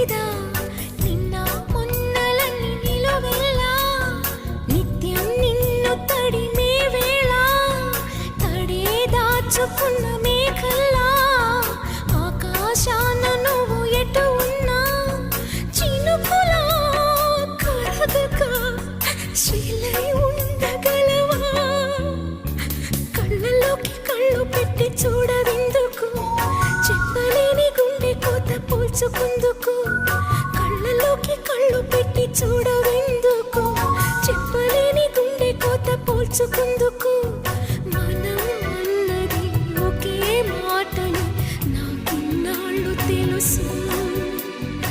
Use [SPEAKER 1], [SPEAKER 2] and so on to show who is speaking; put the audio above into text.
[SPEAKER 1] తెలీదా నిన్న మొన్నలన్నీ నిలువెల్లా నిత్యం నిన్ను తడిమే వేళ తడే దాచుకున్న మేఘల్లా ఆకాశాన నువ్వు ఎటు ఉన్నా చినుకులా కరగక శిలై ఉండగలవా కళ్ళలోకి కళ్ళు పెట్టి చూడవెందుకు చెప్పలేని గుండె కోత పోల్చుకుందుకు కళ్ళలోకి కళ్ళు పెట్టి చూడవే